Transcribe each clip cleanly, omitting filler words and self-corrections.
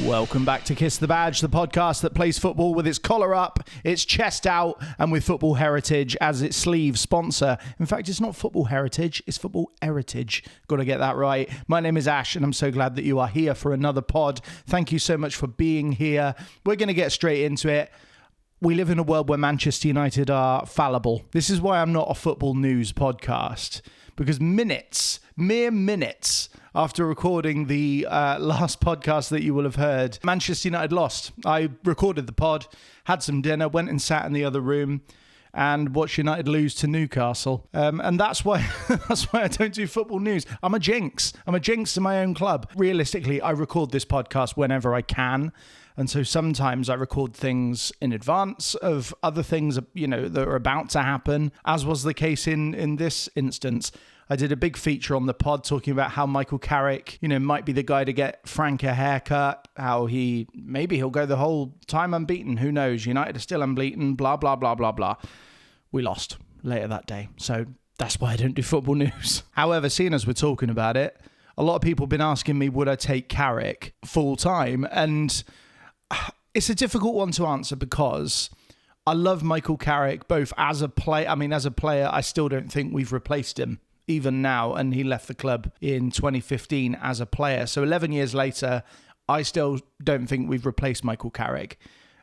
Welcome back to Kiss the Badge, the podcast that plays football with its collar up, its chest out, and with football heritage as its sleeve sponsor. In fact, it's not football heritage, it's football heritage. Got to get that right. My name is Ash, and I'm so glad that you are here for another pod. Thank you so much for being here. We're going to get straight into it. We live in a world where Manchester United are fallible. This is why I'm not a football news podcast, because mere minutes after recording the last podcast that you will have heard, Manchester United lost. I recorded the pod, had some dinner, went and sat in the other room and watched United lose to Newcastle. And that's why I don't do football news. I'm a jinx. I'm a jinx to my own club. Realistically, I record this podcast whenever I can. And so sometimes I record things in advance of other things, that are about to happen, as was the case in this instance. I did a big feature on the pod talking about how Michael Carrick, might be the guy to get Frank a haircut, how maybe he'll go the whole time unbeaten. Who knows? United are still unbeaten, blah, blah, blah, blah, blah. We lost later that day. So that's why I don't do football news. However, seeing as we're talking about it, a lot of people have been asking me, would I take Carrick full time? And it's a difficult one to answer because I love Michael Carrick both as a player. As a player, I still don't think we've replaced him even now. And he left the club in 2015 as a player. So 11 years later, I still don't think we've replaced Michael Carrick.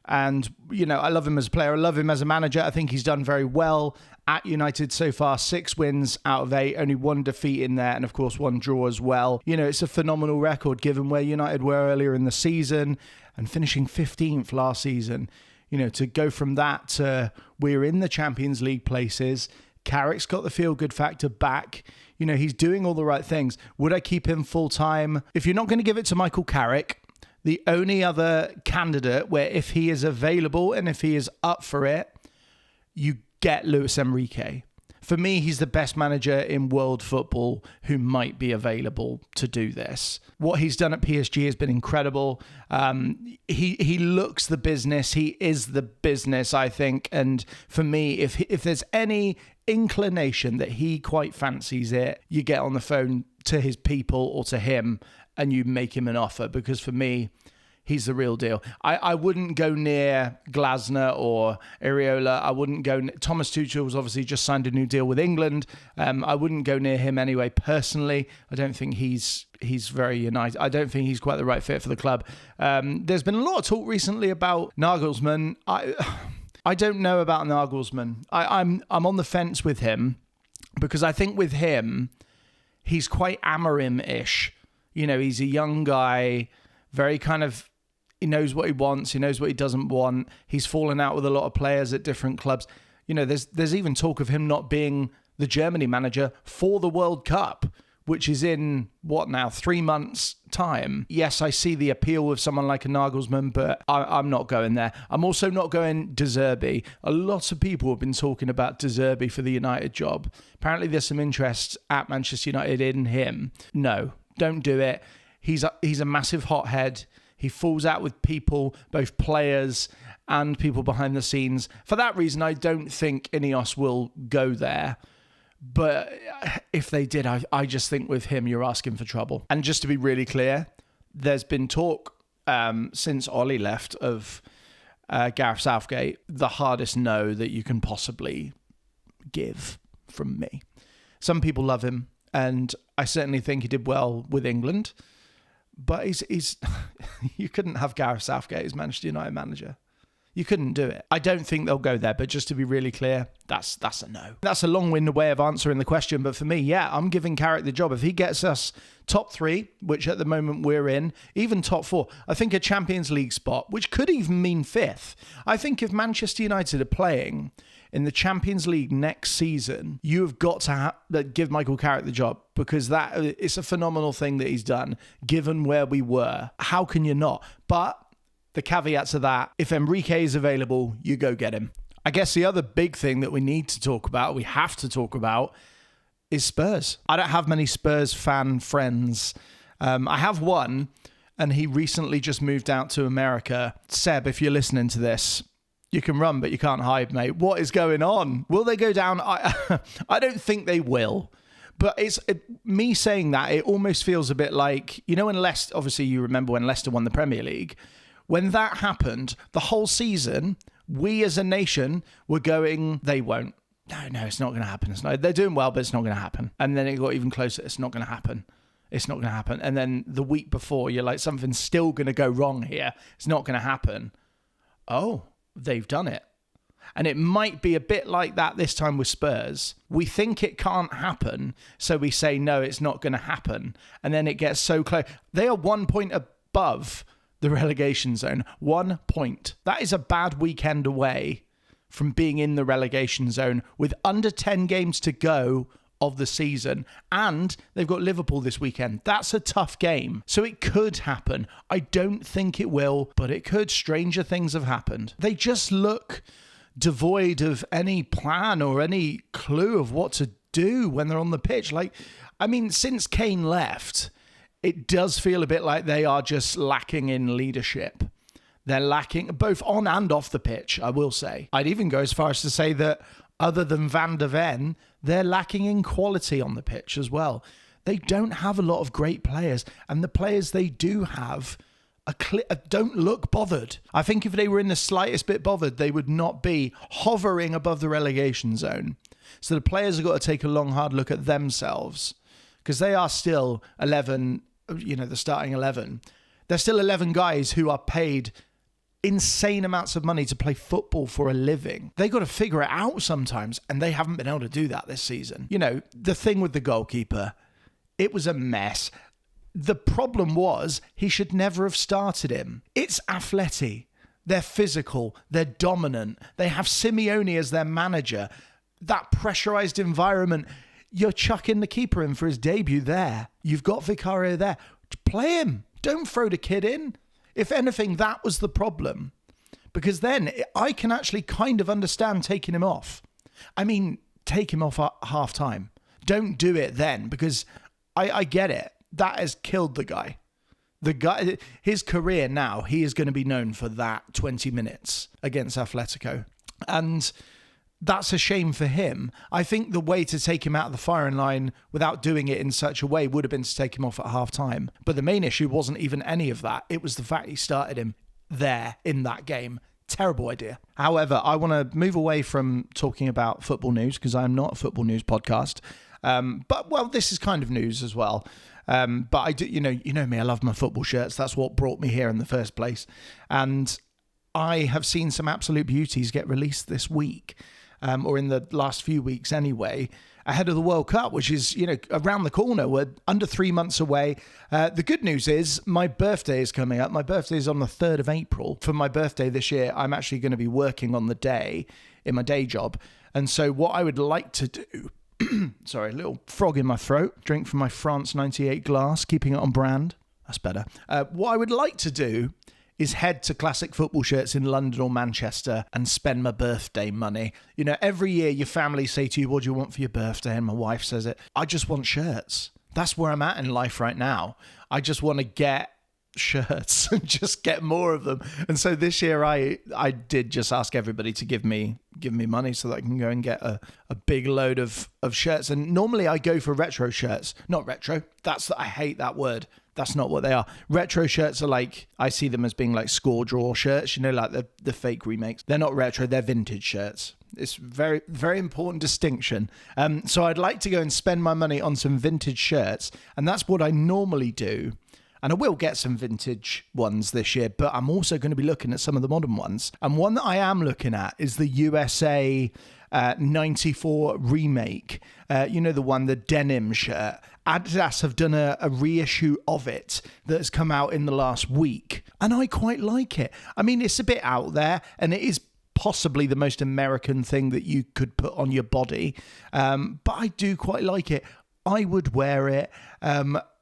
And, I love him as a player. I love him as a manager. I think he's done very well at United so far. 6 wins out of 8, only 1 defeat in there. And of course, 1 draw as well. It's a phenomenal record given where United were earlier in the season and finishing 15th last season. To go from that to we're in the Champions League places. Carrick's got the feel-good factor back. He's doing all the right things. Would I keep him full-time? If you're not going to give it to Michael Carrick, the only other candidate where if he is available and if he is up for it, you get Luis Enrique. For me, he's the best manager in world football who might be available to do this. What he's done at PSG has been incredible. He looks the business. He is the business, I think. And for me, if there's any inclination that he quite fancies it, you get on the phone to his people or to him and you make him an offer, because for me, he's the real deal. I wouldn't go near Glasner or Areola. I wouldn't go... Thomas Tuchel's obviously just signed a new deal with England. I wouldn't go near him anyway, personally. I don't think he's very United. I don't think he's quite the right fit for the club. There's been a lot of talk recently about Nagelsmann. I don't know about Nagelsmann. I'm on the fence with him, because I think with him, he's quite Amorim-ish. He's a young guy, very kind of... He knows what he wants. He knows what he doesn't want. He's fallen out with a lot of players at different clubs. There's even talk of him not being the Germany manager for the World Cup, which is in, 3 months' time. Yes, I see the appeal of someone like a Nagelsmann, but I'm not going there. I'm also not going De Zerbi. A lot of people have been talking about De Zerbi for the United job. Apparently there's some interest at Manchester United in him. No, don't do it. He's a massive hothead. He falls out with people, both players and people behind the scenes. For that reason, I don't think Ineos will go there. But if they did, I just think with him, you're asking for trouble. And just to be really clear, there's been talk since Ollie left of Gareth Southgate, the hardest no that you can possibly give from me. Some people love him, and I certainly think he did well with England. But he's you couldn't have Gareth Southgate as Manchester United manager. You couldn't do it. I don't think they'll go there, but just to be really clear, that's a no. That's a long-winded way of answering the question, but for me, yeah, I'm giving Carrick the job. If he gets us top 3, which at the moment we're in, even top 4, I think a Champions League spot, which could even mean 5th. I think if Manchester United are playing in the Champions League next season, you have got to give Michael Carrick the job, because it's a phenomenal thing that he's done, given where we were. How can you not? But the caveat to that, if Enrique is available, you go get him. I guess the other big thing that we need to talk about, we have to talk about, is Spurs. I don't have many Spurs fan friends. I have one, and he recently just moved out to America. Seb, if you're listening to this, you can run, but you can't hide, mate. What is going on? Will they go down? I don't think they will. But me saying that, it almost feels a bit like, when Leicester, obviously you remember when Leicester won the Premier League, when that happened, the whole season, we as a nation were going, they won't. No, it's not going to happen. They're doing well, but it's not going to happen. And then it got even closer. It's not going to happen. It's not going to happen. And then the week before, you're like, something's still going to go wrong here. It's not going to happen. Oh, they've done it. And it might be a bit like that this time with Spurs. We think it can't happen, so we say, no, it's not going to happen. And then it gets so close. They are 1 point above the relegation zone. 1 point. That is a bad weekend away from being in the relegation zone with under 10 games to go of the season. And they've got Liverpool this weekend. That's a tough game. So it could happen. I don't think it will, but it could. Stranger things have happened. They just look devoid of any plan or any clue of what to do when they're on the pitch. Since Kane left, it does feel a bit like they are just lacking in leadership. They're lacking both on and off the pitch, I will say. I'd even go as far as to say that other than Van de Ven, they're lacking in quality on the pitch as well. They don't have a lot of great players, and the players they do have don't look bothered. I think if they were in the slightest bit bothered, they would not be hovering above the relegation zone. So the players have got to take a long, hard look at themselves, because they are still 11, the starting 11. They're still 11 guys who are paid insane amounts of money to play football for a living. They got to figure it out sometimes, and they haven't been able to do that this season. The thing with the goalkeeper, it was a mess. The problem was he should never have started him. It's Atleti. They're physical. They're dominant. They have Simeone as their manager. That pressurized environment, you're chucking the keeper in for his debut there. You've got Vicario there. Play him. Don't throw the kid in. If anything, that was the problem. Because then I can actually kind of understand taking him off. Take him off at half time. Don't do it then, because I get it. That has killed the guy. His career now, he is going to be known for that 20 minutes against Atletico. And that's a shame for him. I think the way to take him out of the firing line without doing it in such a way would have been to take him off at half time. But the main issue wasn't even any of that. It was the fact he started him there in that game. Terrible idea. However, I want to move away from talking about football news, because I'm not a football news podcast. But this is kind of news as well. But I do, you know me, I love my football shirts. That's what brought me here in the first place. And I have seen some absolute beauties get released this week, or in the last few weeks anyway, ahead of the World Cup, which is, around the corner. We're under 3 months away. The good news is my birthday is coming up. My birthday is on the 3rd of April. For my birthday this year, I'm actually going to be working on the day in my day job. And so what I would like to do, sorry, a little frog in my throat, drink from my France 98 glass, keeping it on brand. That's better. What I would like to do is head to Classic Football Shirts in London or Manchester and spend my birthday money. Every year your family say to you, what do you want for your birthday? And my wife says it. I just want shirts. That's where I'm at in life right now. I just want to get shirts and just get more of them. And so this year I did just ask everybody to give me money so that I can go and get a big load of shirts. And normally I go for retro shirts. Not retro. I hate that word. That's not what they are. Retro shirts are like, I see them as being like score draw shirts, like the fake remakes. They're not retro, they're vintage shirts. It's very, very important distinction. So I'd like to go and spend my money on some vintage shirts, and that's what I normally do. And I will get some vintage ones this year, but I'm also going to be looking at some of the modern ones. And one that I am looking at is the USA 94 remake. The one, the denim shirt. Adidas have done a reissue of it that has come out in the last week. And I quite like it. It's a bit out there, and it is possibly the most American thing that you could put on your body. But I do quite like it. I would wear it.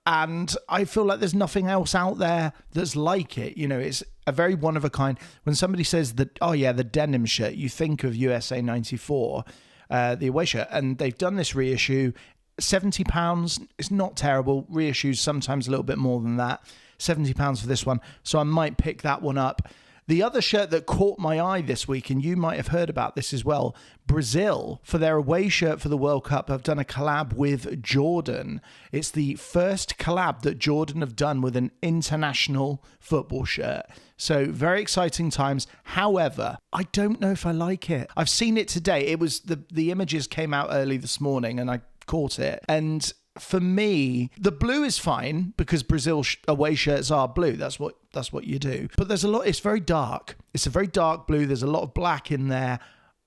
And I feel like there's nothing else out there that's like it. It's a very one of a kind. When somebody says that, oh yeah, the denim shirt, you think of USA 94, the away shirt. And they've done this reissue. £70. It's not terrible. Reissues sometimes a little bit more than that. £70 for this one. So I might pick that one up. The other shirt that caught my eye this week, and you might have heard about this as well, Brazil, for their away shirt for the World Cup, have done a collab with Jordan. It's the first collab that Jordan have done with an international football shirt. So very exciting times. However, I don't know if I like it. I've seen it today. It was the images came out early this morning and I caught it. And for me, the blue is fine because Brazil away shirts are blue. That's what you do. But there's a lot. It's very dark. It's a very dark blue. There's a lot of black in there.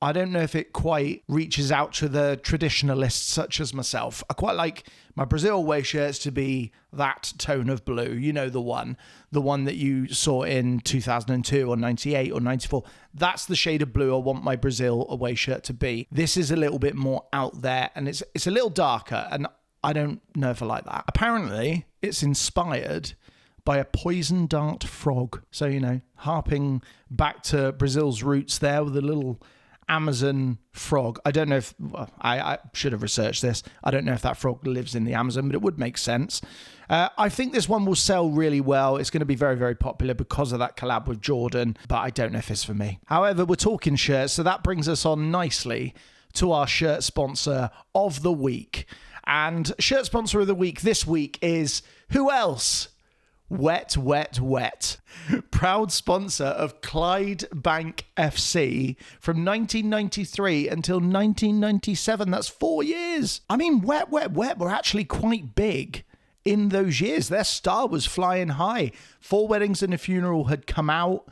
I don't know if it quite reaches out to the traditionalists such as myself. I quite like my Brazil away shirts to be that tone of blue. You know, the one that you saw in 2002 or 98 or 94. That's the shade of blue I want my Brazil away shirt to be. This is a little bit more out there and it's a little darker, and I don't know if I like that. Apparently, it's inspired by a poison dart frog. So, you know, harping back to Brazil's roots there with a little Amazon frog. I don't know if, I should have researched this. I don't know if that frog lives in the Amazon, but it would make sense. I think this one will sell really well. It's going to be very, very popular because of that collab with Jordan, but I don't know if it's for me. However, we're talking shirts, so that brings us on nicely to our shirt sponsor of the week. And shirt sponsor of the week this week is who else? Wet, Wet, Wet. Proud sponsor of Clydebank F.C. from 1993 until 1997. That's 4 years. I mean, Wet, Wet, Wet were actually quite big in those years. Their star was flying high. 4 Weddings and a Funeral had come out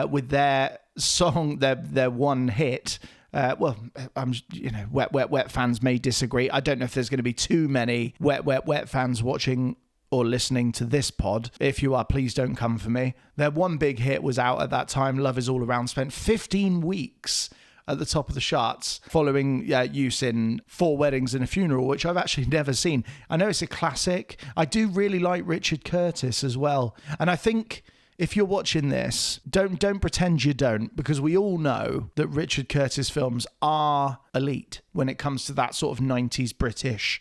with their song, their one hit. Wet, Wet, Wet fans may disagree. I don't know if there's going to be too many Wet, Wet, Wet fans watching or listening to this pod. If you are, please don't come for me. Their one big hit was out at that time, Love Is All Around, spent 15 weeks at the top of the charts following use in 4 Weddings and a Funeral, which I've actually never seen. I know it's a classic. I do really like Richard Curtis as well. And I think if you're watching this, don't pretend you don't, because we all know that Richard Curtis films are elite when it comes to that sort of 90s British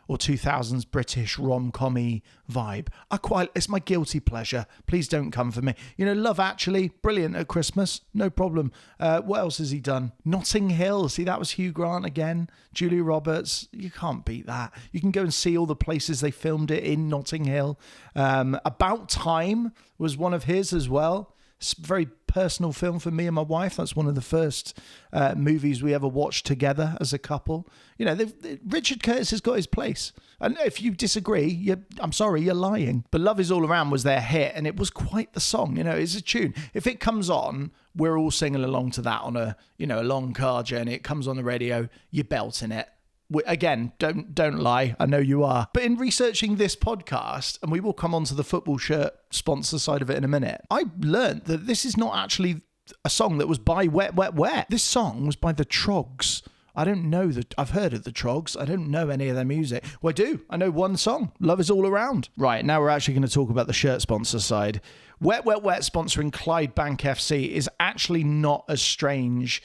or 2000s British rom-com-y vibe. It's my guilty pleasure. Please don't come for me. You know, Love Actually, brilliant at Christmas, no problem. What else has he done? Notting Hill, see, that was Hugh Grant again. Julia Roberts, you can't beat that. You can go and see all the places they filmed it in Notting Hill. About Time was one of his as well. It's a very personal film for me and my wife. That's one of the first movies we ever watched together as a couple. You know, Richard Curtis has got his place. And if you disagree, I'm sorry, you're lying. But Love Is All Around was their hit, and it was quite the song. You know, it's a tune. If it comes on, we're all singing along to that on a long car journey. It comes on the radio, you're belting it. Again, don't lie. I know you are. But in researching this podcast, and we will come on to the football shirt sponsor side of it in a minute, I learned that this is not actually a song that was by Wet, Wet, Wet. This song was by the Trogs. I don't know I've heard of the Trogs. I don't know any of their music. Well, I do. I know one song, Love Is All Around. Right, now we're actually going to talk about the shirt sponsor side. Wet, Wet, Wet sponsoring Clydebank FC is actually not as strange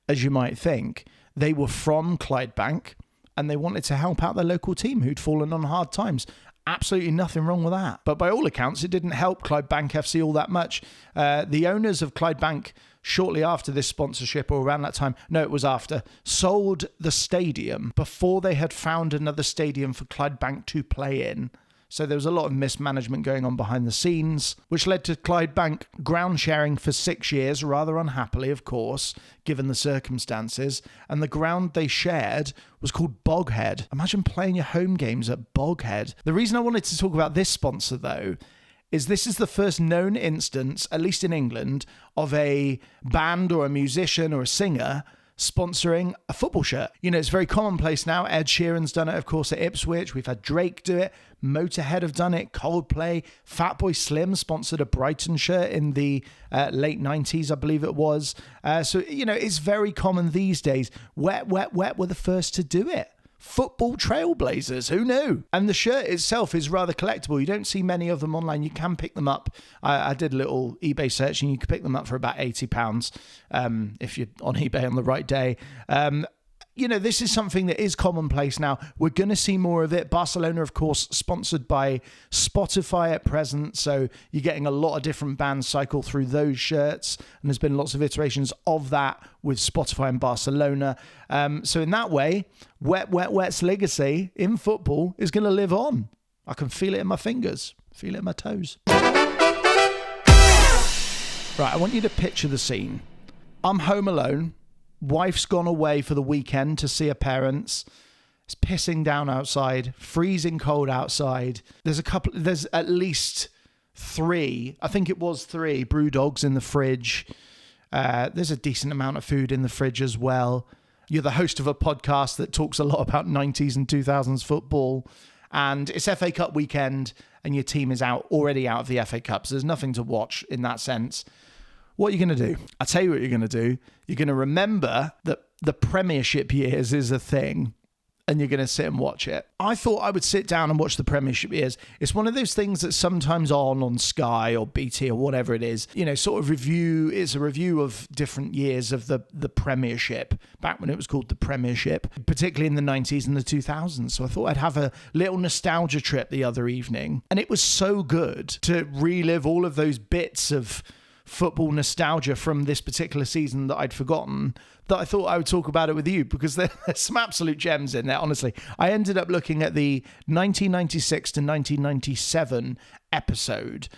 as you might think. They were from Clydebank, and they wanted to help out their local team who'd fallen on hard times. Absolutely nothing wrong with that. But by all accounts, it didn't help Clydebank FC all that much. The owners of Clydebank, shortly after this sponsorship, or around that time, no, it was after, sold the stadium before they had found another stadium for Clydebank to play in. So there was a lot of mismanagement going on behind the scenes, which led to Clydebank ground sharing for 6 years, rather unhappily, of course, given the circumstances. And the ground they shared was called Boghead. Imagine playing your home games at Boghead. The reason I wanted to talk about this sponsor, though, is this is the first known instance, at least in England, of a band or a musician or a singer sponsoring a football shirt. You know, it's very commonplace now. Ed Sheeran's done it, of course, at Ipswich. We've had Drake do it. Motorhead have done it. Coldplay. Fatboy Slim sponsored a Brighton shirt in the late 90s, I believe it was. So, you know, it's very common these days. Wet, Wet, Wet were the first to do it. Football trailblazers, who knew? And the shirt itself is rather collectible. You don't see many of them online. You can pick them up. I did a little eBay search, and you can pick them up for about £80 if you're on eBay on the right day. this is something that is commonplace now. We're going to see more of it. Barcelona, of course, sponsored by Spotify at present. So you're getting a lot of different bands cycle through those shirts. And there's been lots of iterations of that with Spotify and Barcelona. So in that way, Wet's legacy in football is going to live on. I can feel it in my fingers, feel it in my toes. Right, I want you to picture the scene. I'm home alone. Wife's gone away for the weekend to see her parents. It's pissing down outside, freezing cold outside. There's at least 3, I think it was 3 brew dogs in the fridge. There's a decent amount of food in the fridge as well. You're the host of a podcast that talks a lot about 90s and 2000s football. And it's FA Cup weekend and your team is already out of the FA Cup. So there's nothing to watch in that sense. What are you going to do? I'll tell you what you're going to do. You're going to remember that the Premiership Years is a thing and you're going to sit and watch it. I thought I would sit down and watch the Premiership Years. It's one of those things that's sometimes on Sky or BT or whatever it is, sort of review. It's a review of different years of the Premiership, back when it was called the Premiership, particularly in the 90s and the 2000s. So I thought I'd have a little nostalgia trip the other evening. And it was so good to relive all of those bits of football nostalgia from this particular season that I'd forgotten, that I thought I would talk about it with you, because there's some absolute gems in there, honestly. I ended up looking at the 1996 to 1997 episode,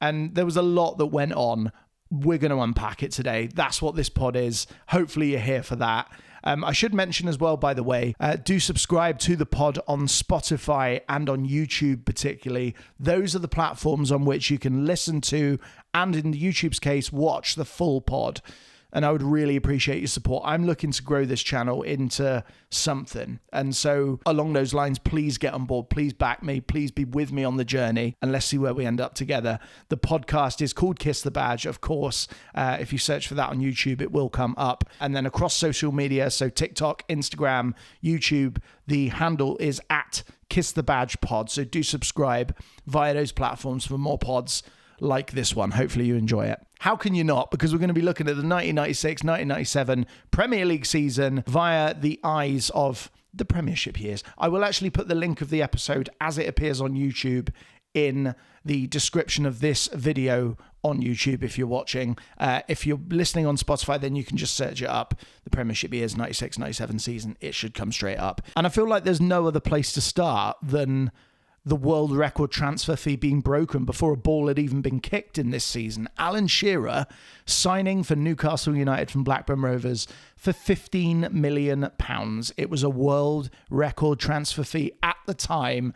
and there was a lot that went on. We're going to unpack it today. That's what this pod is. Hopefully you're here for that. I should mention as well, by the way, do subscribe to the pod on Spotify and on YouTube particularly. Those are the platforms on which you can listen to, and in YouTube's case, watch the full pod. And I would really appreciate your support. I'm looking to grow this channel into something. And so along those lines, please get on board. Please back me. Please be with me on the journey. And let's see where we end up together. The podcast is called Kiss the Badge, of course. If you search for that on YouTube, it will come up. And then across social media, so TikTok, Instagram, YouTube, the handle is at Kiss the Badge Pod. So do subscribe via those platforms for more pods like this one. Hopefully you enjoy it. How can you not? Because we're going to be looking at the 1996-1997 Premier League season via the eyes of the Premiership Years. I will actually put the link of the episode as it appears on YouTube in the description of this video on YouTube if you're watching. If you're listening on Spotify, then you can just search it up. The Premiership Years 96-97 season. It should come straight up. And I feel like there's no other place to start than the world record transfer fee being broken before a ball had even been kicked in this season. Alan Shearer signing for Newcastle United from Blackburn Rovers for £15 million. It was a world record transfer fee at the time,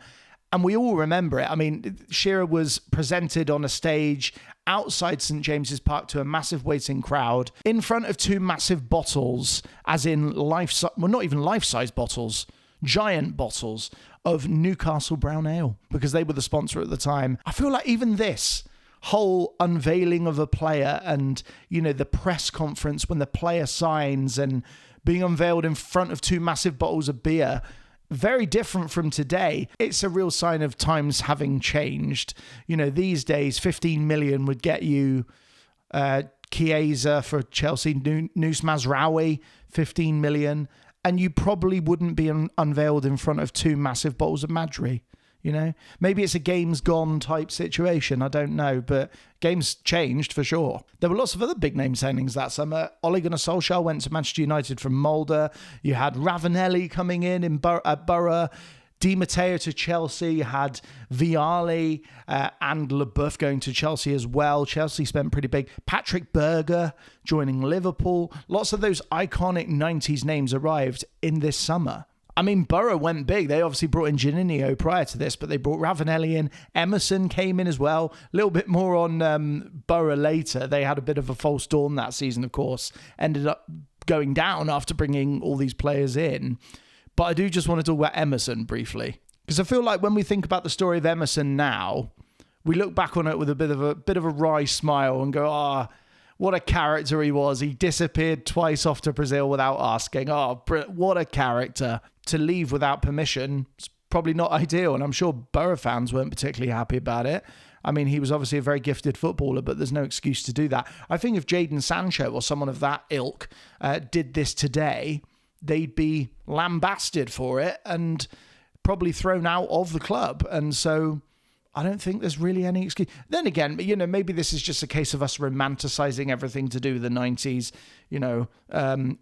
and we all remember it. I mean, Shearer was presented on a stage outside St James's Park to a massive waiting crowd in front of 2 massive bottles, as in not even life-size bottles, giant bottles of Newcastle Brown Ale, because they were the sponsor at the time. I feel like even this whole unveiling of a player and, the press conference when the player signs and being unveiled in front of 2 massive bottles of beer, very different from today. It's a real sign of times having changed. These days, 15 million would get you Chiesa for Chelsea, Nous Mazraoui, 15 million. And you probably wouldn't be unveiled in front of 2 massive bottles of Madri, Maybe it's a games gone type situation, I don't know, but games changed for sure. There were lots of other big name signings that summer. Ole Gunnar Solskjaer went to Manchester United from Mulder. You had Ravanelli coming in Borough. Di Matteo to Chelsea. You had Vialli and LeBoeuf going to Chelsea as well. Chelsea spent pretty big. Patrick Berger joining Liverpool. Lots of those iconic 90s names arrived in this summer. I mean, Borough went big. They obviously brought in Juninho prior to this, but they brought Ravanelli in. Emerson came in as well. A little bit more on Borough later. They had a bit of a false dawn that season, of course. Ended up going down after bringing all these players in. But I do just want to talk about Emerson briefly, because I feel like when we think about the story of Emerson now, we look back on it with a bit of a wry smile and go, what a character he was. He disappeared twice off to Brazil without asking. What a character. To leave without permission is probably not ideal, and I'm sure Borough fans weren't particularly happy about it. I mean, he was obviously a very gifted footballer, but there's no excuse to do that. I think if Jadon Sancho or someone of that ilk did this today, they'd be lambasted for it and probably thrown out of the club. And so I don't think there's really any excuse. Then again, maybe this is just a case of us romanticizing everything to do with the 90s.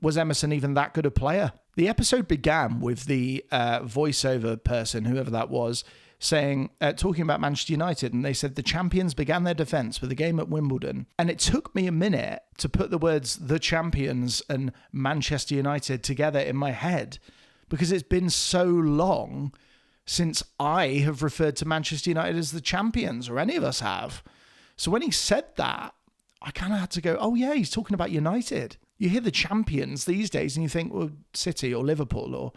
Was Emerson even that good a player? The episode began with the voiceover person, whoever that was, talking about Manchester United, and they said the champions began their defence with a game at Wimbledon. And it took me a minute to put the words the champions and Manchester United together in my head, because it's been so long since I have referred to Manchester United as the champions, or any of us have. So when he said that, I kind of had to go, oh yeah, he's talking about United. You hear the champions these days and you think, well, City or Liverpool or,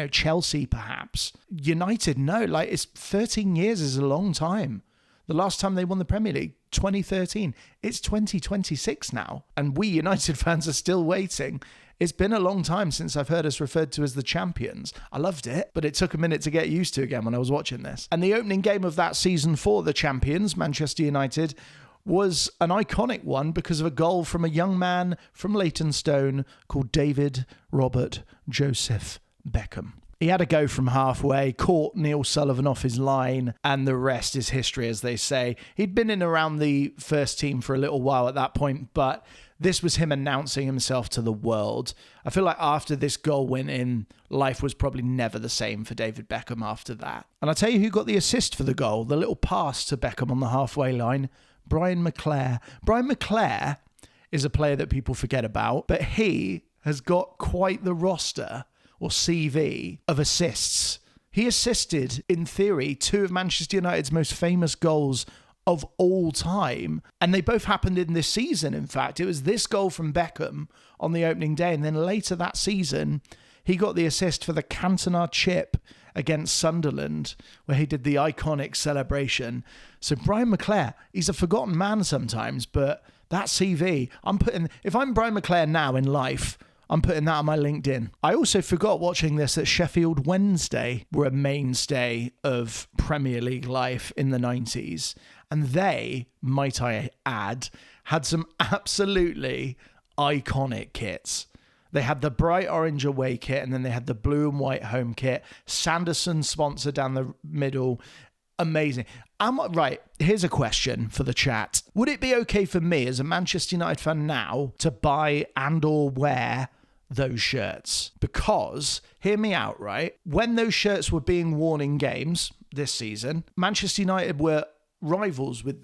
Chelsea perhaps. United, no, it's 13 years is a long time. The last time they won the Premier League, 2013. It's 2026 now. And we United fans are still waiting. It's been a long time since I've heard us referred to as the champions. I loved it, but it took a minute to get used to again when I was watching this. And the opening game of that season for the champions, Manchester United, was an iconic one because of a goal from a young man from Leytonstone called David Robert Joseph Beckham. He had a go from halfway, caught Neil Sullivan off his line, and the rest is history, as they say. He'd been in around the first team for a little while at that point, but this was him announcing himself to the world. I feel like after this goal went in, life was probably never the same for David Beckham after that. And I'll tell you who got the assist for the goal, the little pass to Beckham on the halfway line, Brian McClair. Brian McClair is a player that people forget about, but he has got quite the roster or CV of assists. He assisted, in theory, two of Manchester United's most famous goals of all time. And they both happened in this season, in fact. It was this goal from Beckham on the opening day. And then later that season, he got the assist for the Cantona chip against Sunderland, where he did the iconic celebration. So Brian McClair, he's a forgotten man sometimes, but that CV, if I'm Brian McClair now in life, I'm putting that on my LinkedIn. I also forgot watching this that Sheffield Wednesday were a mainstay of Premier League life in the 90s. And they, might I add, had some absolutely iconic kits. They had the bright orange away kit, and then they had the blue and white home kit. Sanderson sponsor down the middle. Amazing. Right, here's a question for the chat. Would it be okay for me as a Manchester United fan now to buy and or wear those shirts? Because, hear me out, right? When those shirts were being worn in games this season, Manchester United were rivals with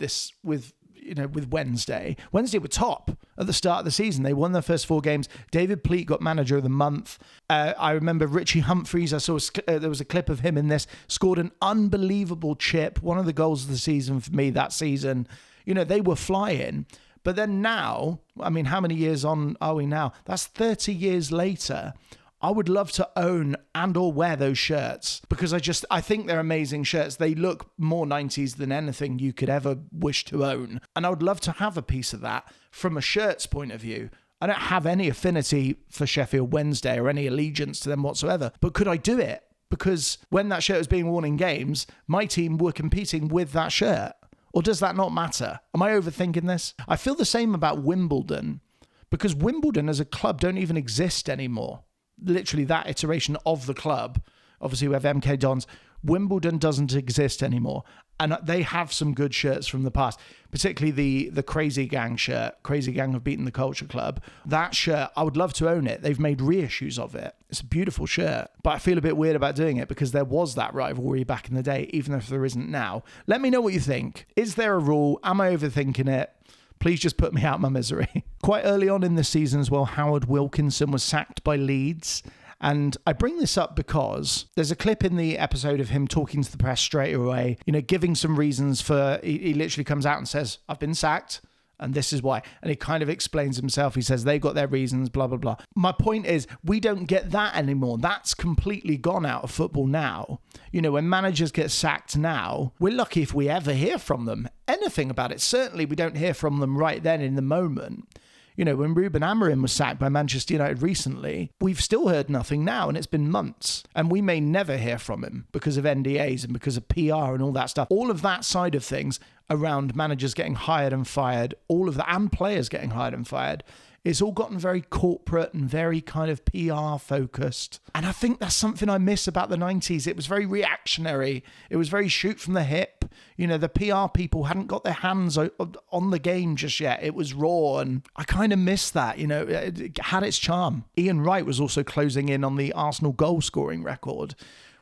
Wednesday. Wednesday were top at the start of the season. They won their first 4 games. David Pleat got manager of the month. I remember Richie Humphreys, I saw there was a clip of him in this, scored an unbelievable chip, one of the goals of the season for me that season. They were flying. But then now, how many years on are we now? That's 30 years later. I would love to own and or wear those shirts because I think they're amazing shirts. They look more 90s than anything you could ever wish to own. And I would love to have a piece of that from a shirt's point of view. I don't have any affinity for Sheffield Wednesday or any allegiance to them whatsoever. But could I do it? Because when that shirt was being worn in games, my team were competing with that shirt. Or does that not matter? Am I overthinking this? I feel the same about Wimbledon because Wimbledon as a club don't even exist anymore. Literally that iteration of the club. Obviously we have MK Dons. Wimbledon doesn't exist anymore. And they have some good shirts from the past, particularly the Crazy Gang shirt. Crazy Gang have beaten the Culture Club. That shirt, I would love to own it. They've made reissues of it. It's a beautiful shirt, but I feel a bit weird about doing it because there was that rivalry back in the day, even if there isn't now. Let me know what you think. Is there a rule? Am I overthinking it? Please just put me out of my misery. Quite early on in the season as well, Howard Wilkinson was sacked by Leeds. And I bring this up because there's a clip in the episode of him talking to the press straight away, giving some reasons for, he literally comes out and says, I've been sacked and this is why. And he kind of explains himself. He says, they've got their reasons, blah, blah, blah. My point is, we don't get that anymore. That's completely gone out of football now. When managers get sacked now, we're lucky if we ever hear from them. Anything about it. Certainly we don't hear from them right then in the moment. When Ruben Amorim was sacked by Manchester United recently, we've still heard nothing now, and it's been months. And we may never hear from him because of NDAs and because of PR and all that stuff. All of that side of things around managers getting hired and fired, all of that, and players getting hired and fired, It's all gotten very corporate and very kind of PR focused. And I think that's something I miss about the 90s. It was very reactionary. It was very shoot from the hip. The PR people hadn't got their hands on the game just yet. It was raw, and I kind of miss that. It had its charm. Ian Wright was also closing in on the Arsenal goal scoring record,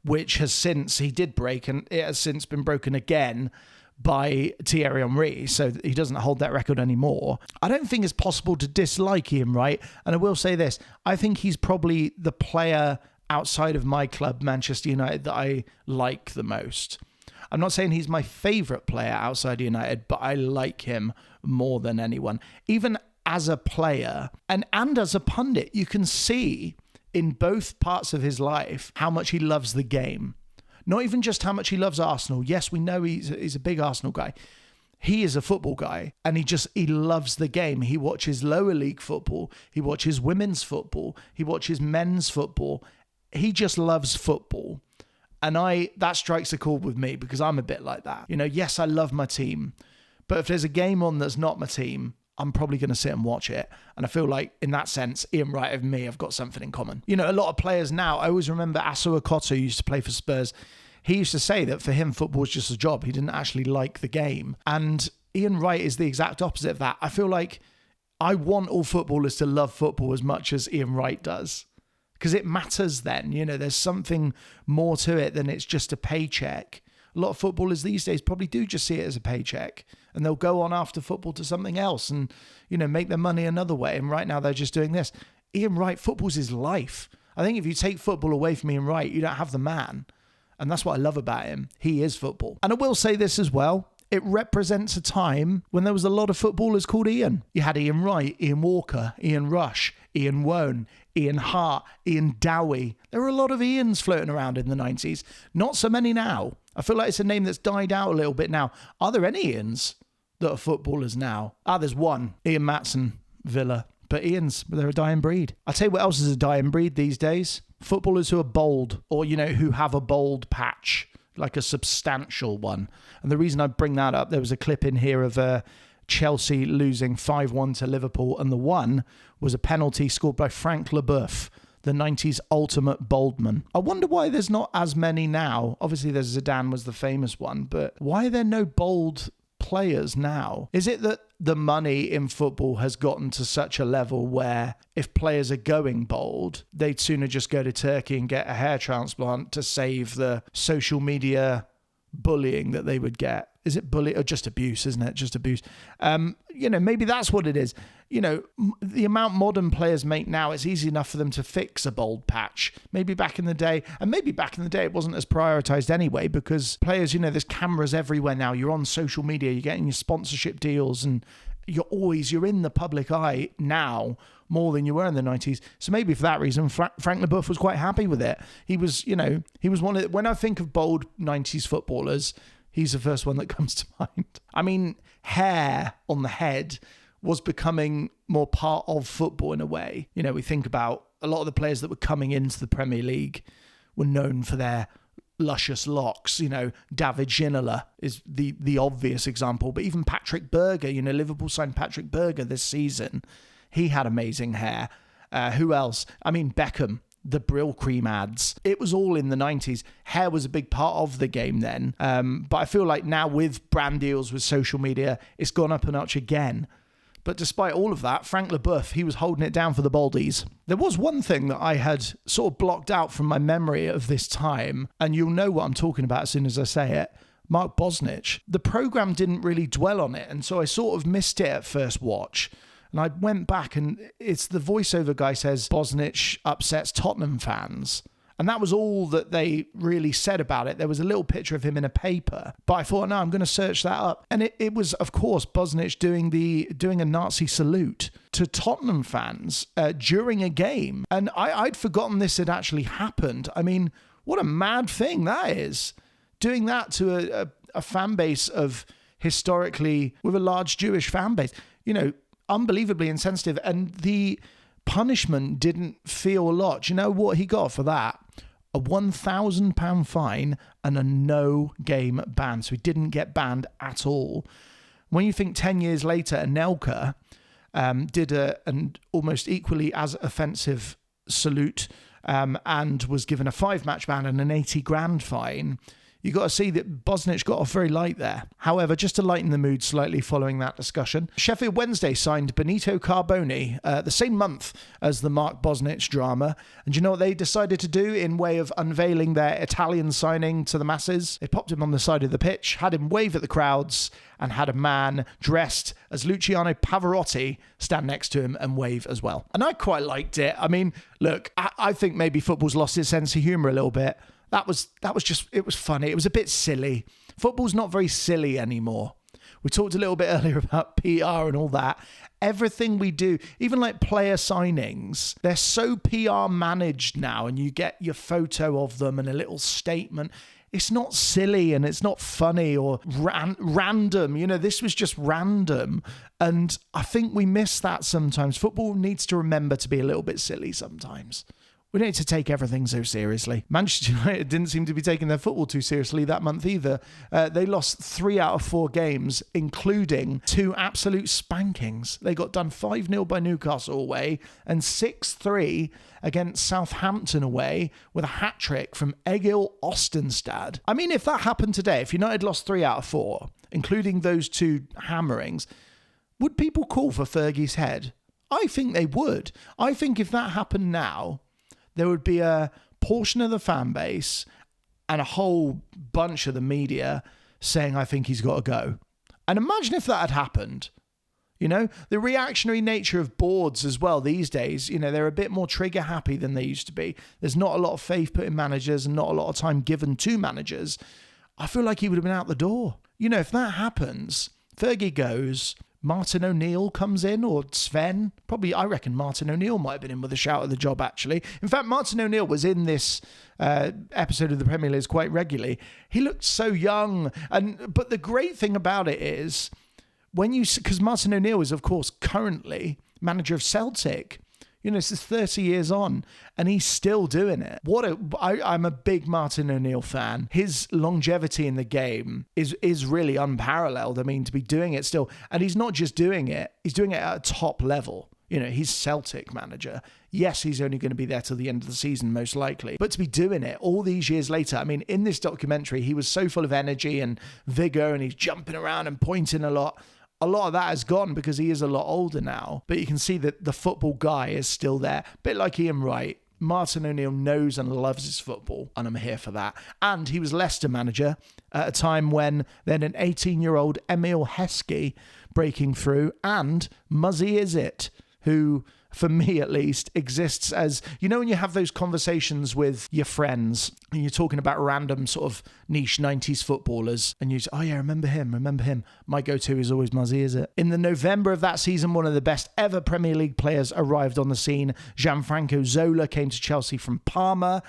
which he did break, and it has since been broken again by Thierry Henry, so he doesn't hold that record anymore. I don't think it's possible to dislike Ian Wright, and I will say this, I think he's probably the player outside of my club, Manchester United, that I like the most. I'm not saying he's my favourite player outside United, but I like him more than anyone. Even as a player and as a pundit, you can see in both parts of his life how much he loves the game. Not even just how much he loves Arsenal. Yes, we know he's a big Arsenal guy. He is a football guy, and he loves the game. He watches lower league football. He watches women's football. He watches men's football. He just loves football. And that strikes a chord with me because I'm a bit like that. Yes, I love my team, but if there's a game on that's not my team, I'm probably going to sit and watch it. And I feel like, in that sense, Ian Wright and me have got something in common. A lot of players now, I always remember Asu Akoto, who used to play for Spurs. He used to say that for him, football was just a job. He didn't actually like the game. And Ian Wright is the exact opposite of that. I feel like I want all footballers to love football as much as Ian Wright does. Because it matters then. There's something more to it than it's just a paycheck. A lot of footballers these days probably do just see it as a paycheck, and they'll go on after football to something else and, make their money another way. And right now they're just doing this. Ian Wright, football's his life. I think if you take football away from Ian Wright, you don't have the man. And that's what I love about him. He is football. And I will say this as well. It represents a time when there was a lot of footballers called Ian. You had Ian Wright, Ian Walker, Ian Rush, Ian Wone, Ian Hart, Ian Dowie. There were a lot of Ians floating around in the 90s. Not so many now. I feel like it's a name that's died out a little bit now. Are there any Ians that are footballers now? There's one. Ian Matson, Villa. But Ians, they're a dying breed. I'll tell you what else is a dying breed these days. Footballers who are bold, or, who have a bold patch, like a substantial one. And the reason I bring that up, there was a clip in here of Chelsea losing 5-1 to Liverpool, and the one was a penalty scored by Frank Leboeuf, the 90s ultimate boldman. I wonder why there's not as many now. Obviously, there's Zidane was the famous one, but why are there no bold players now? Is it that the money in football has gotten to such a level where if players are going bold, they'd sooner just go to Turkey and get a hair transplant to save the social media bullying that they would get? Is it bully or just abuse, isn't it? Just abuse. Maybe that's what it is. The amount modern players make now, it's easy enough for them to fix a bold patch. Maybe back in the day it wasn't as prioritized anyway, because players, there's cameras everywhere now. You're on social media, you're getting your sponsorship deals, and you're in the public eye now more than you were in the 90s. So maybe for that reason, Frank Leboeuf was quite happy with it. He was one of, when I think of bold 90s footballers, he's the first one that comes to mind. I mean, hair on the head was becoming more part of football in a way. We think about a lot of the players that were coming into the Premier League were known for their luscious locks. David Ginola is the obvious example, but even Patrick Berger, Liverpool signed Patrick Berger this season. He had amazing hair. Who else? I mean, Beckham. The Brill Cream ads. It was all in the 90s. Hair was a big part of the game then. But I feel like now with brand deals, with social media, it's gone up a notch again. But despite all of that, Frank Leboeuf, he was holding it down for the Baldies. There was one thing that I had sort of blocked out from my memory of this time, and you'll know what I'm talking about as soon as I say it. Mark Bosnich. The programme didn't really dwell on it, and so I sort of missed it at first watch. And I went back, and it's the voiceover guy says Bosnich upsets Tottenham fans. And that was all that they really said about it. There was a little picture of him in a paper. But I thought, no, I'm going to search that up. And it was, of course, Bosnich doing a Nazi salute to Tottenham fans during a game. And I'd forgotten this had actually happened. I mean, what a mad thing that is. Doing that to a fan base of historically, with a large Jewish fan base. Unbelievably insensitive, and the punishment didn't feel a lot. Do you know what he got for that? A £1,000 fine and a no-game ban. So he didn't get banned at all. When you think 10 years later, Anelka, did an almost equally as offensive salute and was given a 5-match ban and an 80 grand fine. You got to see that Bosnich got off very light there. However, just to lighten the mood slightly following that discussion, Sheffield Wednesday signed Benito Carboni the same month as the Mark Bosnich drama. And do you know what they decided to do in way of unveiling their Italian signing to the masses? They popped him on the side of the pitch, had him wave at the crowds, and had a man dressed as Luciano Pavarotti stand next to him and wave as well. And I quite liked it. I mean, look, I think maybe football's lost its sense of humour a little bit. That was just, it was funny. It was a bit silly. Football's not very silly anymore. We talked a little bit earlier about PR and all that. Everything we do, even like player signings, they're so PR managed now, and you get your photo of them and a little statement. It's not silly and it's not funny or random. You know, this was just random. And I think we miss that sometimes. Football needs to remember to be a little bit silly sometimes. We don't need to take everything so seriously. Manchester United didn't seem to be taking their football too seriously that month either. They lost 3 out of 4 games, including 2 absolute spankings. They got done 5-0 by Newcastle away and 6-3 against Southampton away with a hat-trick from Egil Ostenstad. I mean, if that happened today, if United lost 3 out of 4, including those 2 hammerings, would people call for Fergie's head? I think they would. I think if that happened now, there would be a portion of the fan base and a whole bunch of the media saying, I think he's got to go. And imagine if that had happened. You know, the reactionary nature of boards as well these days, you know, they're a bit more trigger happy than they used to be. There's not a lot of faith put in managers and not a lot of time given to managers. I feel like he would have been out the door. You know, if that happens, Fergie goes, Martin O'Neill comes in, or Sven. Probably, I reckon Martin O'Neill might have been in with a shout at the job, actually. In fact, Martin O'Neill was in this episode of the Premier League quite regularly. He looked so young. But the great thing about it is, because Martin O'Neill is, of course, currently manager of Celtic. You know, this is 30 years on, and he's still doing it. I'm a big Martin O'Neill fan. His longevity in the game is really unparalleled. I mean, to be doing it still, and he's not just doing it, he's doing it at a top level. You know, he's Celtic manager. Yes, he's only going to be there till the end of the season, most likely. But to be doing it all these years later, I mean, in this documentary, he was so full of energy and vigor, and he's jumping around and pointing a lot. A lot of that has gone because he is a lot older now. But you can see that the football guy is still there. A bit like Ian Wright. Martin O'Neill knows and loves his football, and I'm here for that. And he was Leicester manager at a time when then an 18-year-old Emil Heskey breaking through, and Muzzy Is It, who, for me at least, exists as, you know, when you have those conversations with your friends and you're talking about random sort of niche 90s footballers and you say, oh yeah, remember him. My go-to is always Muzzy Is It. In the November of that season, one of the best ever Premier League players arrived on the scene. Gianfranco Zola came to Chelsea from Parma.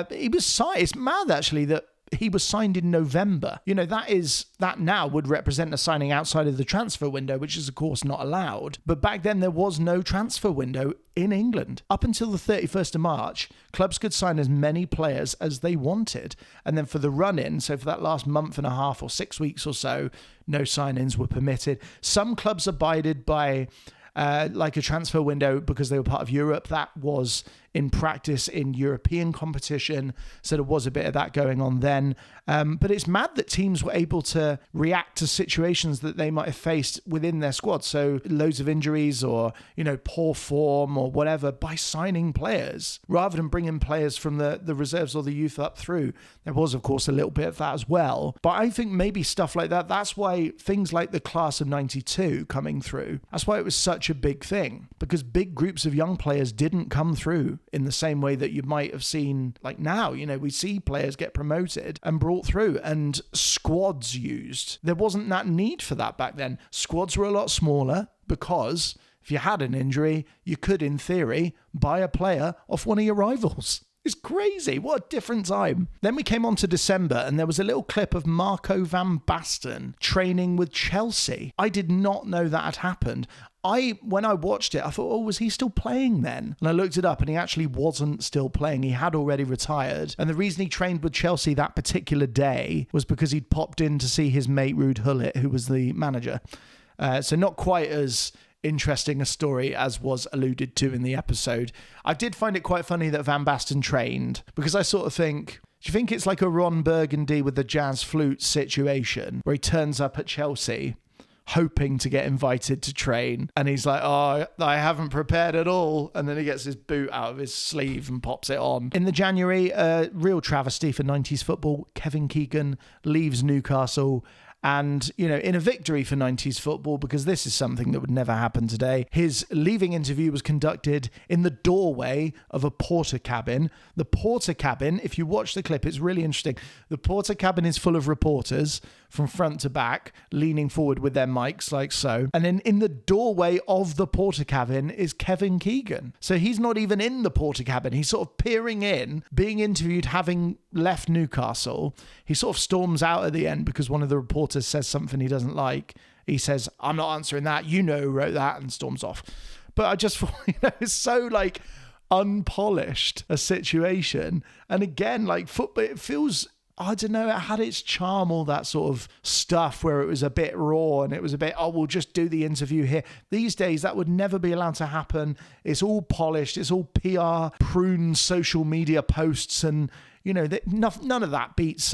He was signed. It's mad actually that he was signed in November. You know, that now would represent a signing outside of the transfer window, which is of course not allowed. But back then there was no transfer window in England. Up until the 31st of March, clubs could sign as many players as they wanted. And then for the run-in, so for that last month and a half or 6 weeks or so, no sign-ins were permitted. Some clubs abided by like a transfer window because they were part of Europe. That was in practice in European competition. So there was a bit of that going on then. But it's mad that teams were able to react to situations that they might have faced within their squad. So loads of injuries or, you know, poor form or whatever by signing players rather than bringing players from the reserves or the youth up through. There was, of course, a little bit of that as well. But I think maybe stuff like that, that's why things like the class of 92 coming through, that's why it was such a big thing, because big groups of young players didn't come through in the same way that you might have seen like now. You know, we see players get promoted and brought through and squads used. There wasn't that need for that back then. Squads were a lot smaller because if you had an injury, you could, in theory, buy a player off one of your rivals. It's crazy. What a different time. Then we came on to December and there was a little clip of Marco van Basten training with Chelsea. I did not know that had happened. When I watched it, I thought, oh, was he still playing then? And I looked it up and he actually wasn't still playing. He had already retired. And the reason he trained with Chelsea that particular day was because he'd popped in to see his mate Ruud Gullit, who was the manager. So not quite as interesting a story as was alluded to in the episode. I did find it quite funny that Van Basten trained, because I sort of think, do you think it's like a Ron Burgundy with the jazz flute situation where he turns up at Chelsea hoping to get invited to train and he's like, oh, I haven't prepared at all, and then he gets his boot out of his sleeve and pops it on. In the January, real travesty for 90s football, Kevin Keegan leaves Newcastle. And, you know, in a victory for 90s football, because this is something that would never happen today, his leaving interview was conducted in the doorway of a porter cabin. The porter cabin, if you watch the clip, it's really interesting. The porter cabin is full of reporters from front to back, leaning forward with their mics like so. And then in the doorway of the porter cabin is Kevin Keegan. So he's not even in the porter cabin. He's sort of peering in, being interviewed, having left Newcastle. He sort of storms out at the end because one of the reporters says something he doesn't like. He says, I'm not answering that. You know who wrote that, and storms off. But I just thought, it's so like unpolished a situation. And again, like football, it feels, I don't know, it had its charm, all that sort of stuff where it was a bit raw and it was a bit, oh, we'll just do the interview here. These days, that would never be allowed to happen. It's all polished. It's all PR, pruned social media posts. And, you know, none of that beats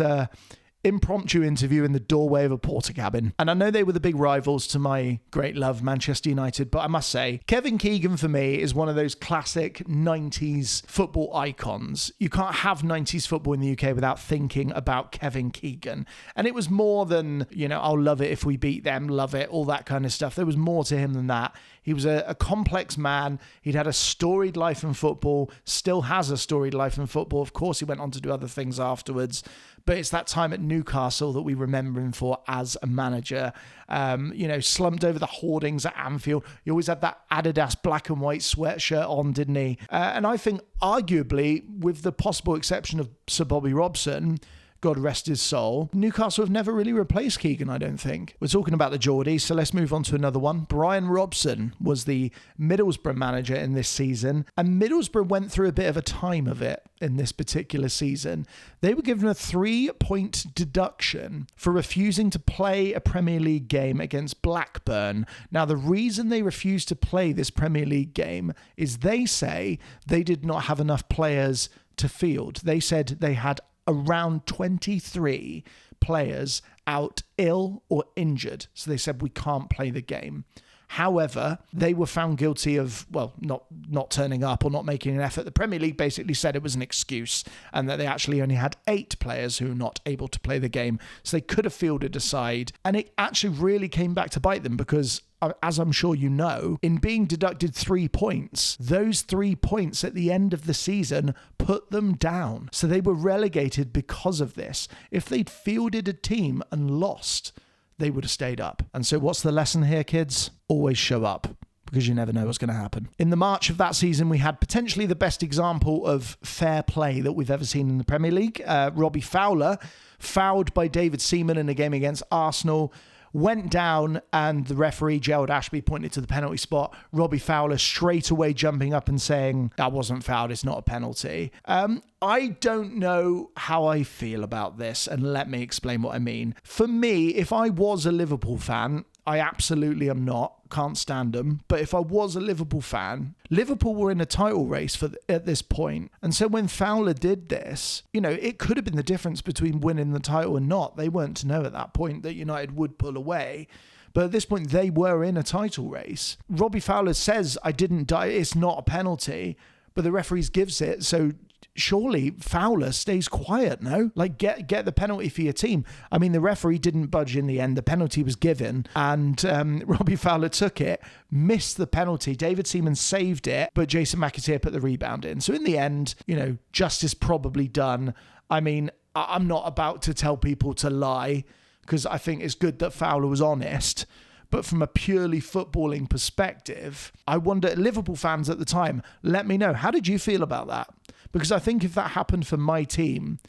impromptu interview in the doorway of a porter cabin. And I know they were the big rivals to my great love, Manchester United, but I must say, Kevin Keegan for me is one of those classic 90s football icons. You can't have 90s football in the UK without thinking about Kevin Keegan. And it was more than, you know, I'll love it if we beat them, love it, all that kind of stuff. There was more to him than that. He was a complex man. He'd had a storied life in football, still has a storied life in football. Of course, he went on to do other things afterwards. But it's that time at Newcastle that we remember him for as a manager. You know, slumped over the hoardings at Anfield. He always had that Adidas black and white sweatshirt on, didn't he? And I think arguably, with the possible exception of Sir Bobby Robson, God rest his soul, Newcastle have never really replaced Keegan, I don't think. We're talking about the Geordies, so let's move on to another one. Brian Robson was the Middlesbrough manager in this season, and Middlesbrough went through a bit of a time of it in this particular season. They were given a 3-point deduction for refusing to play a Premier League game against Blackburn. Now, the reason they refused to play this Premier League game is they say they did not have enough players to field. They said they had around 23 players out ill or injured. So they said, we can't play the game. However, they were found guilty of, well, not turning up or not making an effort. The Premier League basically said it was an excuse and that they actually only had 8 players who were not able to play the game. So they could have fielded a side. And it actually really came back to bite them because, as I'm sure you know, in being deducted 3 points, those 3 points at the end of the season put them down. So they were relegated because of this. If they'd fielded a team and lost, they would have stayed up. And so what's the lesson here, kids? Always show up, because you never know what's going to happen. In the March of that season, we had potentially the best example of fair play that we've ever seen in the Premier League. Robbie Fowler, fouled by David Seaman in a game against Arsenal, went down and the referee, Gerald Ashby, pointed to the penalty spot. Robbie Fowler straight away jumping up and saying, that wasn't fouled, it's not a penalty. I don't know how I feel about this, and let me explain what I mean. For me, if I was a Liverpool fan, I absolutely am not, can't stand them. But if I was a Liverpool fan, Liverpool were in a title race at this point. And so when Fowler did this, you know, it could have been the difference between winning the title and not. They weren't to know at that point that United would pull away. But at this point, they were in a title race. Robbie Fowler says, I didn't die, it's not a penalty. But the referees gives it, so surely Fowler stays quiet, no? Like, get the penalty for your team. I mean, the referee didn't budge in the end. The penalty was given, and Robbie Fowler took it, missed the penalty. David Seaman saved it, but Jason McAteer put the rebound in. So in the end, you know, justice probably done. I mean, I'm not about to tell people to lie, because I think it's good that Fowler was honest. But from a purely footballing perspective, I wonder, Liverpool fans at the time, let me know, how did you feel about that? Because I think if that happened for my team,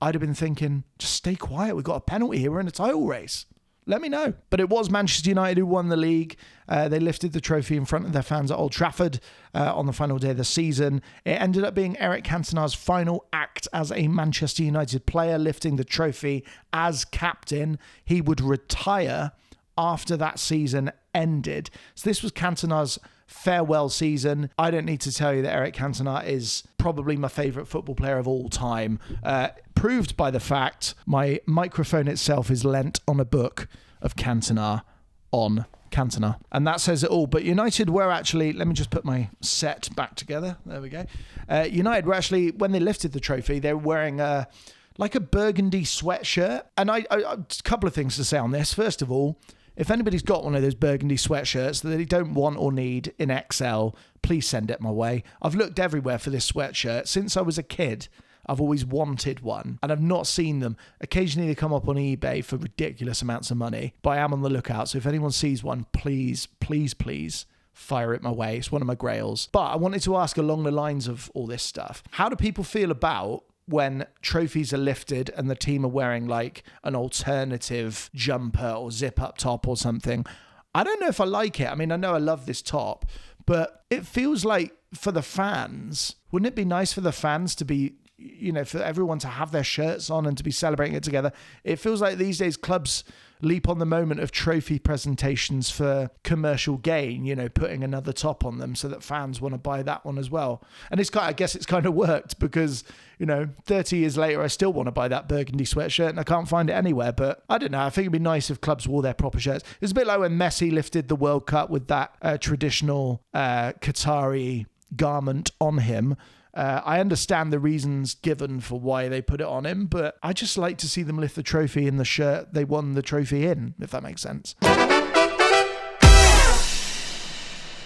I'd have been thinking, just stay quiet. We've got a penalty here. We're in a title race. Let me know. But it was Manchester United who won the league. They lifted the trophy in front of their fans at Old Trafford on the final day of the season. It ended up being Eric Cantona's final act as a Manchester United player, lifting the trophy as captain. He would retire after that season ended. So this was Cantona's farewell season. I don't need to tell you that Eric Cantona is probably my favourite football player of all time, proved by the fact my microphone itself is lent on a book of Cantona on Cantona. And that says it all. But United were actually, let me just put my set back together. There we go. United were actually, when they lifted the trophy, they were wearing like a burgundy sweatshirt. And I a couple of things to say on this. First of all, if anybody's got one of those burgundy sweatshirts that they don't want or need in XL, please send it my way. I've looked everywhere for this sweatshirt. Since I was a kid, I've always wanted one, and I've not seen them. Occasionally they come up on eBay for ridiculous amounts of money, but I am on the lookout. So if anyone sees one, please, please, please fire it my way. It's one of my grails. But I wanted to ask along the lines of all this stuff. How do people feel about when trophies are lifted and the team are wearing like an alternative jumper or zip up top or something? I don't know if I like it. I mean, I know I love this top, but it feels like for the fans, wouldn't it be nice for the fans to be, you know, for everyone to have their shirts on and to be celebrating it together? It feels like these days clubs leap on the moment of trophy presentations for commercial gain, you know, putting another top on them so that fans want to buy that one as well. And I guess it's kind of worked because, you know, 30 years later, I still want to buy that burgundy sweatshirt and I can't find it anywhere. But I don't know. I think it'd be nice if clubs wore their proper shirts. It's a bit like when Messi lifted the World Cup with that traditional Qatari garment on him. I understand the reasons given for why they put it on him, but I just like to see them lift the trophy in the shirt they won the trophy in, if that makes sense.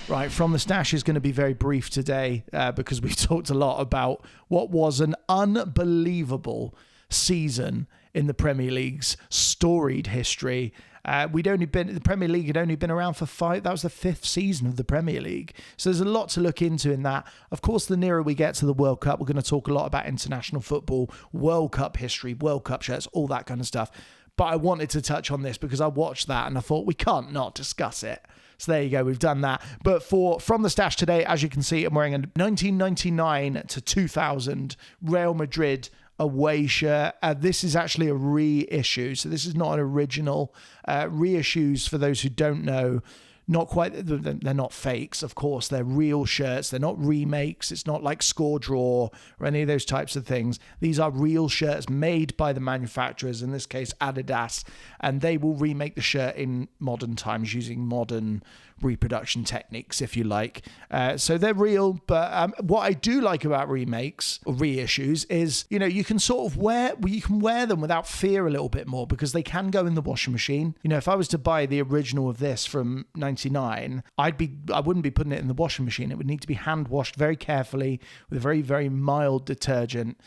Right, From the Stash is going to be very brief today because we've talked a lot about what was an unbelievable season in the Premier League's storied history. The Premier League had only been around for 5. That was the 5th season of the Premier League. So there's a lot to look into in that. Of course, the nearer we get to the World Cup, we're going to talk a lot about international football, World Cup history, World Cup shirts, all that kind of stuff. But I wanted to touch on this because I watched that and I thought we can't not discuss it. So there you go, we've done that. But From the Stash today, as you can see, I'm wearing a 1999 to 2000 Real Madrid away shirt. This is actually a reissue, so this is not an original. Reissues, for those who don't know, they're not fakes, of course. They're real shirts. They're not remakes. It's not like Score Draw or any of those types of things. These are real shirts made by the manufacturers, in this case Adidas, and they will remake the shirt in modern times using modern reproduction techniques, if you like. So they're real, but what I do like about remakes or reissues is, you know, you can wear them without fear a little bit more because they can go in the washing machine. You know, if I was to buy the original of this from 99, I wouldn't be putting it in the washing machine. It would need to be hand washed very carefully with a very, very mild detergent.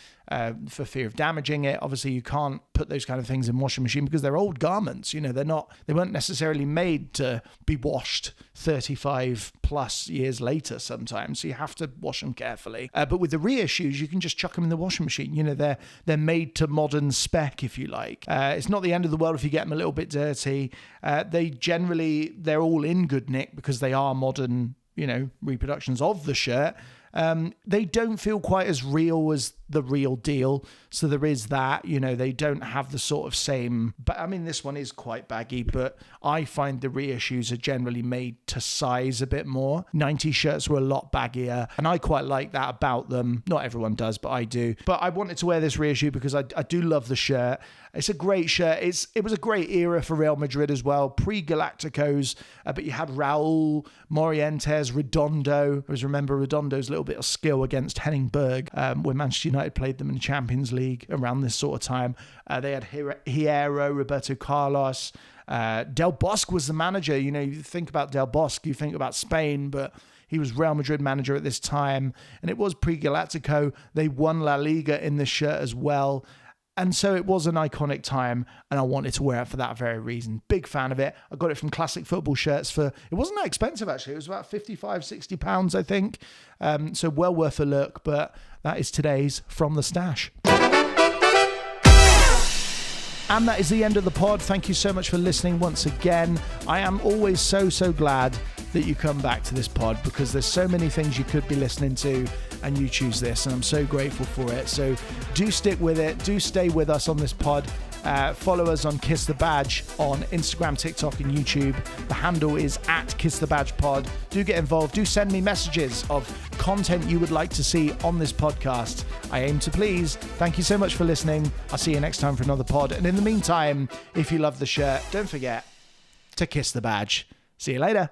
For fear of damaging it. Obviously, you can't put those kind of things in washing machine because they're old garments. You know, they weren't necessarily made to be washed 35 plus years later sometimes. So you have to wash them carefully. But with the reissues, you can just chuck them in the washing machine. You know, they're made to modern spec, if you like. It's not the end of the world if you get them a little bit dirty. They're all in good nick because they are modern, you know, reproductions of the shirt. They don't feel quite as real as the real deal. So there is that, you know, they don't have the sort of same, but I mean, this one is quite baggy, but I find the reissues are generally made to size a bit more. 90 shirts were a lot baggier, and I quite like that about them. Not everyone does, but I do. But I wanted to wear this reissue because I do love the shirt. It's a great shirt. It was a great era for Real Madrid as well, pre-Galacticos, but you had Raul, Morientes, Redondo. I always remember Redondo's little bit of skill against Henning Berg when Manchester United played them in the Champions League around this sort of time. They had Hierro, Roberto Carlos. Del Bosque was the manager. You know, you think about Del Bosque, you think about Spain, but he was Real Madrid manager at this time, and it was pre-Galactico. They won La Liga in this shirt as well. And so it was an iconic time, and I wanted to wear it for that very reason. Big fan of it. I got it from Classic Football Shirts it wasn't that expensive actually. It was about £55-60, I think. So well worth a look, but that is today's From the Stash. And that is the end of the pod. Thank you so much for listening once again. I am always so glad that you come back to this pod, because there's so many things you could be listening to and you choose this, and I'm so grateful for it. So do stick with it. Do stay with us on this pod. Follow us on Kiss the Badge on Instagram, TikTok and YouTube. The handle is @KissTheBadgePod. Do get involved. Do send me messages of content you would like to see on this podcast. I aim to please. Thank you so much for listening. I'll see you next time for another pod. And in the meantime, if you love the shirt, don't forget to kiss the badge. See you later.